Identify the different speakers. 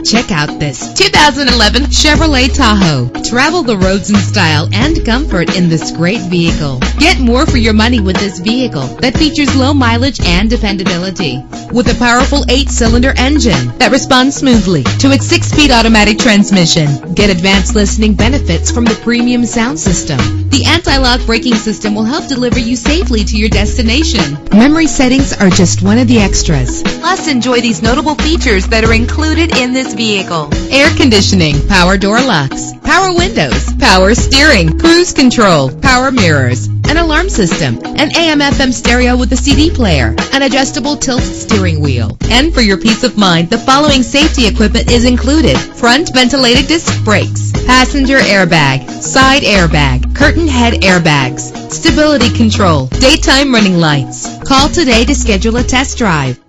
Speaker 1: Check out this 2011 Chevrolet Tahoe. Travel the roads in style and comfort in this great vehicle. Get more for your money with this vehicle that features low mileage and dependability. With a powerful 8-cylinder engine that responds smoothly to its 6-speed automatic transmission. Get advanced listening benefits from the premium sound system. The anti-lock braking system will help deliver you safely to your destination. Memory settings are just one of the extras. Plus, enjoy these notable features that are included in this vehicle: air conditioning, power door locks, power windows, power steering, cruise control, power mirrors, an alarm system, an AM/FM stereo with a CD player, an adjustable tilt steering wheel. And for your peace of mind, the following safety equipment is included: front ventilated disc brakes, passenger airbag, side airbag, curtain head airbags, stability control, daytime running lights. Call today to schedule a test drive.